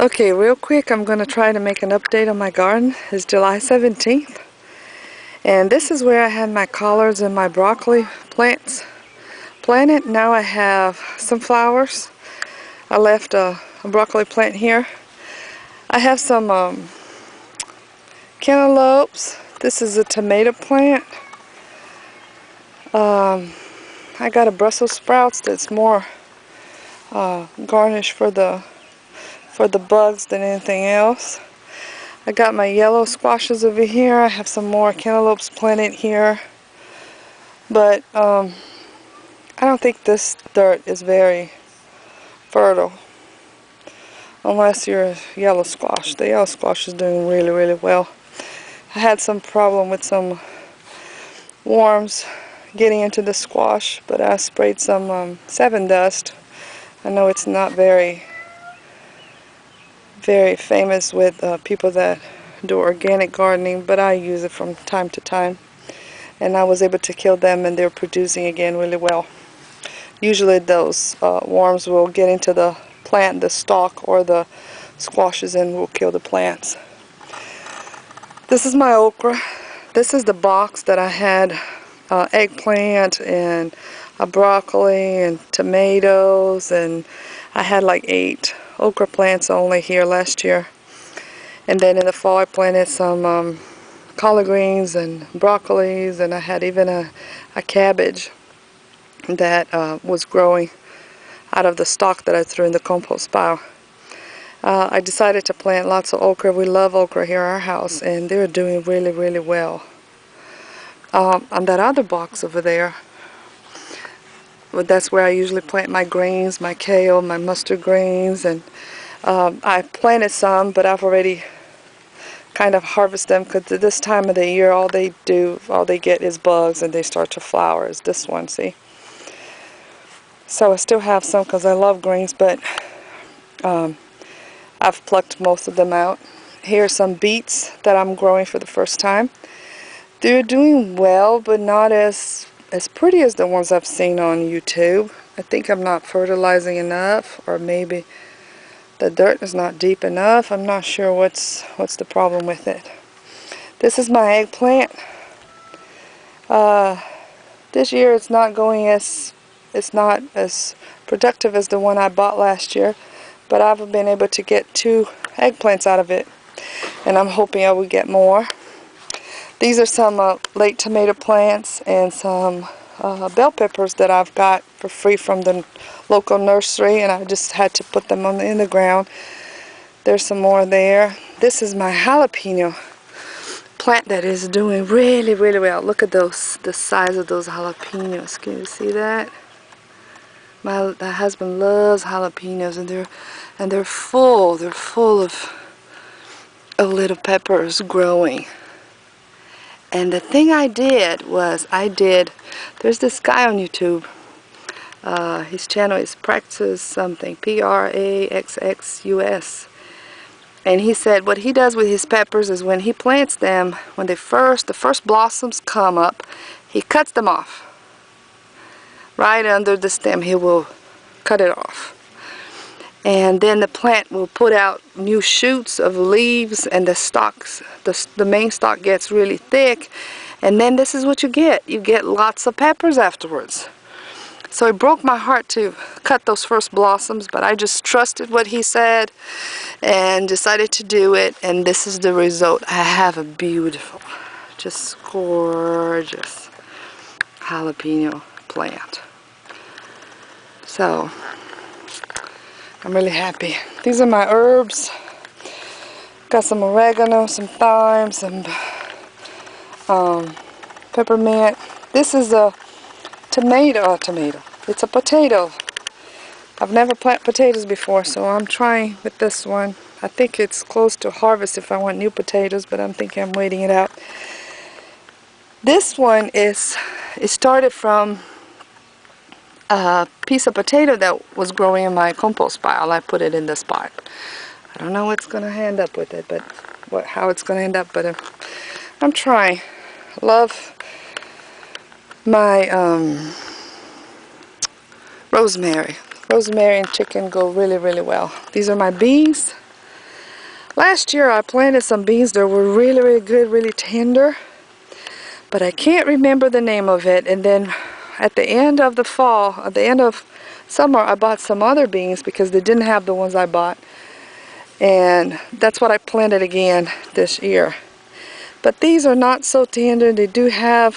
Okay, real quick, I'm going to try to make an update on my garden. It's July 17th. And this is where I had my collards and my broccoli plants planted. Now I have some flowers. I left a broccoli plant here. I have some cantaloupes. This is a tomato plant. I got a Brussels sprouts that's more garnish for the bugs than anything else. I got my yellow squashes over here. I have some more cantaloupes planted here. But I don't think this dirt is very fertile unless you're a yellow squash. The yellow squash is doing really, really well. I had some problem with some worms getting into the squash, but I sprayed some 7 dust. I know it's not very famous with people that do organic gardening, but I use it from time to time, and I was able to kill them, and they're producing again really well. Usually those worms will get into the plant, the stalk or the squashes, and will kill the plants. This is my okra. This is the box that I had eggplant and a broccoli and tomatoes, and I had like 8 okra plants only here last year. And then in the fall I planted some collard greens and broccolis, and I had even a cabbage that was growing out of the stalk that I threw in the compost pile. I decided to plant lots of okra. We love okra here at our house, and they're doing really, really well. On that other box over there, well, that's where I usually plant my greens, my kale, my mustard greens, and I planted some, but I've already kind of harvested them because at this time of the year all they get is bugs, and they start to flower, as this one, see? So I still have some because I love greens, but I've plucked most of them out. Here are some beets that I'm growing for the first time. They're doing well, but not as pretty as the ones I've seen on YouTube. I think I'm not fertilizing enough, or maybe the dirt is not deep enough. I'm not sure what's the problem with it. This is my eggplant. This year it's not as productive as the one I bought last year, but I've been able to get 2 eggplants out of it, and I'm hoping I will get more. These are some late tomato plants and some bell peppers that I've got for free from the local nursery, and I just had to put them in the ground. There's some more there. This is my jalapeno plant that is doing really, really well. Look at the size of those jalapenos. Can you see that? My husband loves jalapenos, and they're full. They're full of little peppers growing. And the thing I did was there's this guy on YouTube. His channel is Praxis something, Praxxus. And he said what he does with his peppers is when he plants them, when the first blossoms come up, he cuts them off. Right under the stem, he will cut it off. And then the plant will put out new shoots of leaves, and the stalks, the main stalk gets really thick, and then this is what you get. You get lots of peppers afterwards. So it broke my heart to cut those first blossoms, but I just trusted what he said and decided to do it, and this is the result. I have a beautiful, just gorgeous jalapeno plant. So I'm really happy. These are my herbs. Got some oregano, some thyme, some peppermint. This is a tomato. It's a potato. I've never planted potatoes before, so I'm trying with this one. I think it's close to harvest if I want new potatoes, but I'm thinking I'm waiting it out. This one it started from a piece of potato that was growing in my compost pile. I put it in this pot. I don't know what's going to end up with it, but how it's going to end up, but I'm trying. Love my rosemary. Rosemary and chicken go really, really well. These are my beans. Last year I planted some beans that were really, really good, really tender, but I can't remember the name of it. And then at the end of the fall, at the end of summer, I bought some other beans because they didn't have the ones I bought. And that's what I planted again this year. But these are not so tender. They do have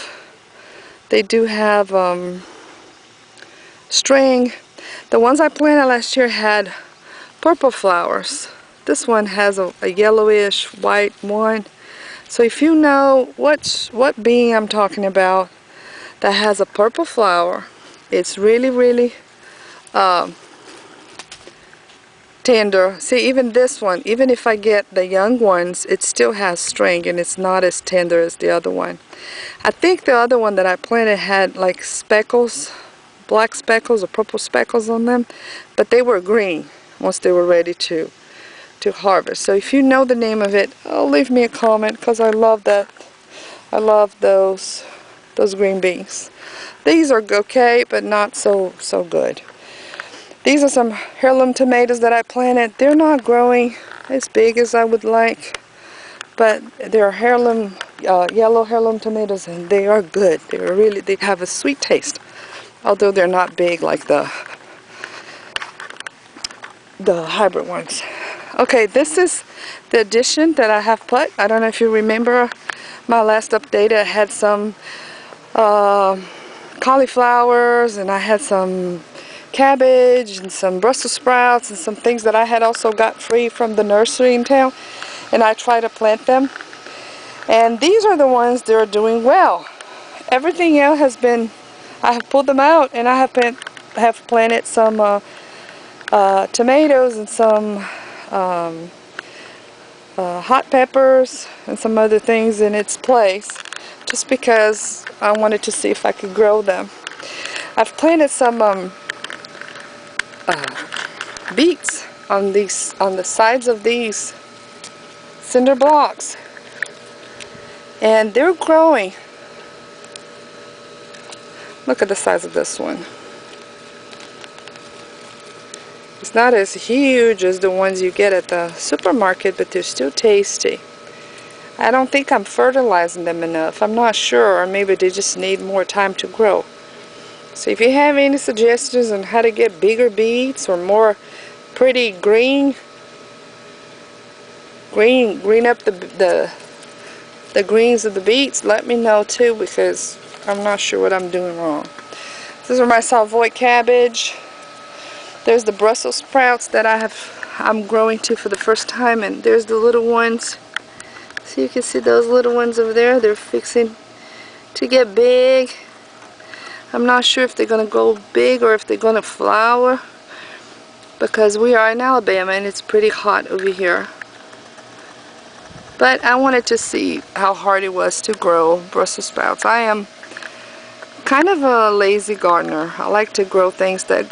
string. The ones I planted last year had purple flowers. This one has a yellowish white one. So if you know what bean I'm talking about that has a purple flower, it's really, really tender. See, even this one, even if I get the young ones, it still has string and it's not as tender as the other one. I think the other one that I planted had like speckles, black speckles or purple speckles on them, but they were green once they were ready to harvest. So if you know the name of it, leave me a comment because I love that. I love those green beans. These are okay, but not so good. These are some heirloom tomatoes that I planted. They're not growing as big as I would like, but they're heirloom, yellow heirloom tomatoes, and they are good. They have a sweet taste, although they're not big like the hybrid ones. Okay, this is the addition that I have put. I don't know if you remember my last update. I had some cauliflowers, and I had some cabbage and some Brussels sprouts and some things that I had also got free from the nursery in town, and I tried to plant them, and these are the ones that are doing well. Everything else has been, I have pulled them out, and I have planted some tomatoes and some hot peppers and some other things in its place, just because I wanted to see if I could grow them. I've planted some beets on the sides of these cinder blocks, and they're growing. Look at the size of this one. It's not as huge as the ones you get at the supermarket, but they're still tasty. I don't think I'm fertilizing them enough. I'm not sure, or maybe they just need more time to grow. So if you have any suggestions on how to get bigger beets or more pretty green up the greens of the beets, let me know too, because I'm not sure what I'm doing wrong. These are my Savoy cabbage. There's the Brussels sprouts that I'm growing to for the first time, and there's the little ones. So you can see those little ones over there. They're fixing to get big. I'm not sure if they're going to go big or if they're going to flower, because we are in Alabama and it's pretty hot over here. But I wanted to see how hard it was to grow Brussels sprouts. I am kind of a lazy gardener. I like to grow things that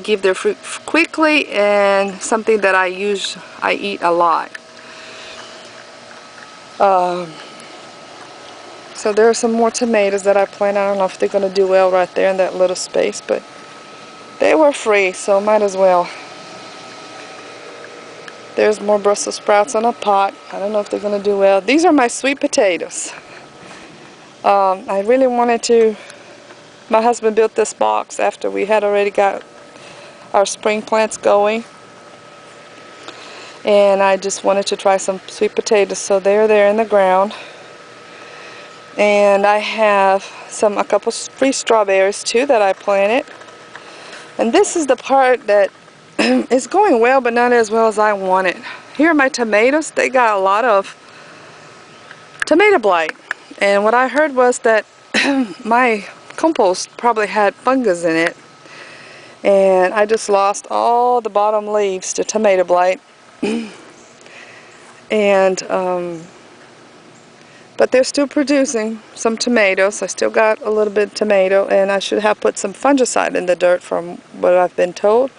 give their fruit quickly, and something that I eat a lot. So there are some more tomatoes that I planted. I don't know if they're going to do well right there in that little space, but they were free, so might as well. There's more Brussels sprouts on a pot. I don't know if they're going to do well. These are my sweet potatoes. I really wanted to, my husband built this box after we had already got our spring plants going, and I just wanted to try some sweet potatoes, so they're there in the ground. And I have a couple free strawberries too that I planted, and this is the part that is going well, but not as well as I wanted. Here are my tomatoes. They got a lot of tomato blight, and what I heard was that my compost probably had fungus in it, and I just lost all the bottom leaves to tomato blight. And but they're still producing some tomatoes. I still got a little bit of tomato, and I should have put some fungicide in the dirt from what I've been told.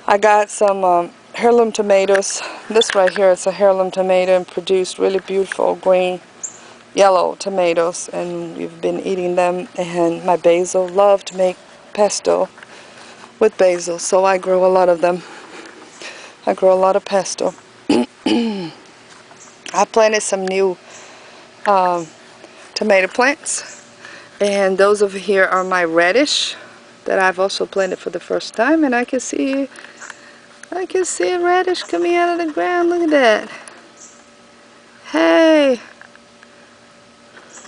I got some heirloom tomatoes. This right here is a heirloom tomato, and produced really beautiful green yellow tomatoes, and we've been eating them. And my basil, love to make pesto with basil, so I grow a lot of them. I grow a lot of pesto. I planted some new tomato plants, and those over here are my radish that I've also planted for the first time, and I can see a radish coming out of the ground. Look at that. Hey,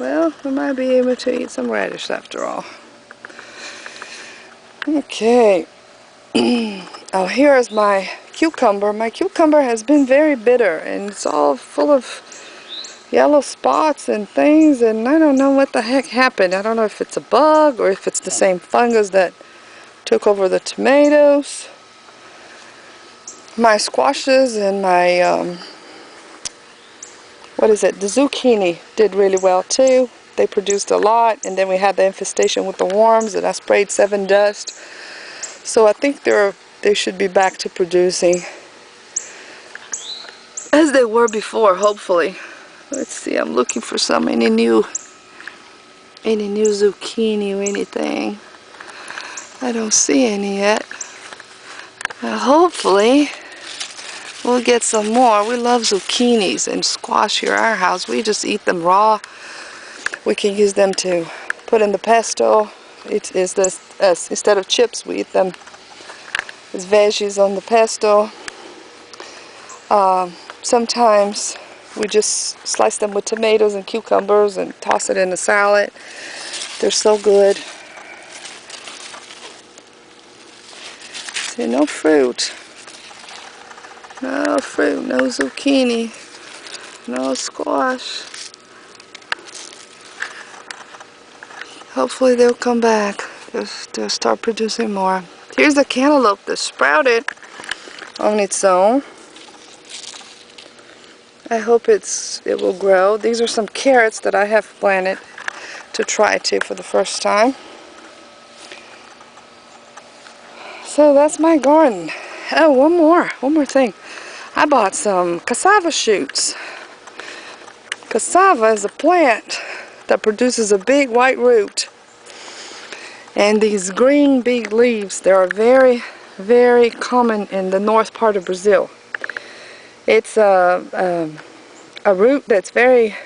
well, we might be able to eat some radish after all. Okay. Oh, here is my cucumber. My cucumber has been very bitter, and it's all full of yellow spots and things, and I don't know what the heck happened. I don't know if it's a bug or if it's the same fungus that took over the tomatoes. My squashes and my the zucchini did really well too. They produced a lot, and then we had the infestation with the worms, and I sprayed 7 dust. So I think they should be back to producing as they were before, hopefully. Let's see, I'm looking for any new zucchini or anything. I don't see any yet. Hopefully we'll get some more. We love zucchinis and squash here at our house. We just eat them raw. We can use them to put in the pesto. Instead of chips, we eat them as veggies on the pesto. Sometimes we just slice them with tomatoes and cucumbers and toss it in a salad. They're so good. See, no fruit. No fruit, no zucchini, no squash. Hopefully they'll come back. They'll start producing more. Here's the cantaloupe that sprouted on its own. I hope it will grow. These are some carrots that I have planted to try for the first time. So that's my garden. Oh, one more thing. I bought some cassava shoots. Cassava is a plant that produces a big white root, and these green big leaves, they are very, very common in the north part of Brazil. It's a root that's very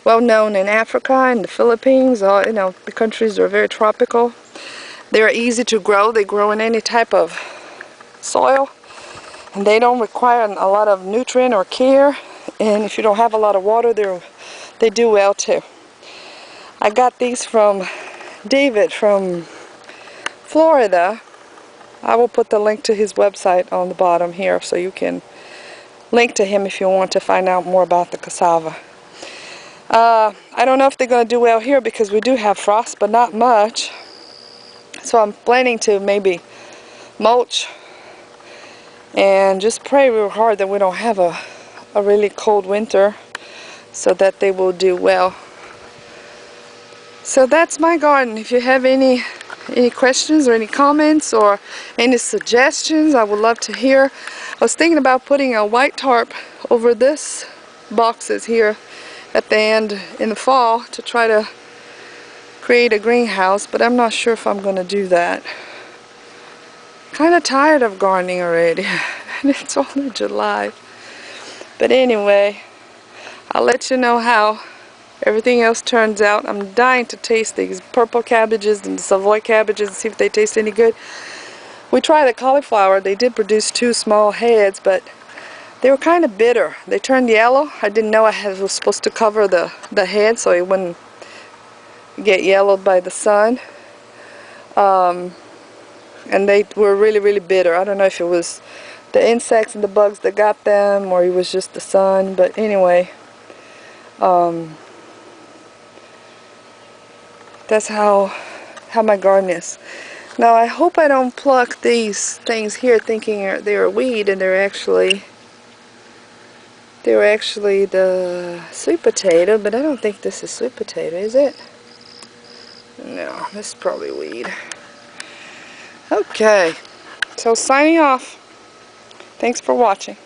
well known in Africa and the Philippines. The countries are very tropical. They're easy to grow. They grow in any type of soil, and they don't require a lot of nutrient or care, and if you don't have a lot of water, they do well too. I got these from David from Florida. I will put the link to his website on the bottom here, so you can link to him if you want to find out more about the cassava. I don't know if they're going to do well here because we do have frost, but not much. So I'm planning to maybe mulch and just pray real hard that we don't have a really cold winter, so that they will do well. So that's my garden. If you have any questions or any comments or any suggestions, I would love to hear. I was thinking about putting a white tarp over this boxes here at the end in the fall to try to create a greenhouse, but I'm not sure if I'm going to do that. Kind of tired of gardening already, and it's only July. But anyway, I'll let you know how everything else turns out. I'm dying to taste these purple cabbages and the Savoy cabbages and see if they taste any good. We tried the cauliflower. They did produce 2 small heads, but they were kind of bitter. They turned yellow. I didn't know I was supposed to cover the head so it wouldn't get yellowed by the sun. And they were really, really bitter. I don't know if it was the insects and the bugs that got them, or it was just the sun. But anyway, that's how my garden is. Now I hope I don't pluck these things here thinking they're a weed, and they're actually the sweet potato. But I don't think this is sweet potato, is it? No, this is probably weed. Okay, so signing off. Thanks for watching.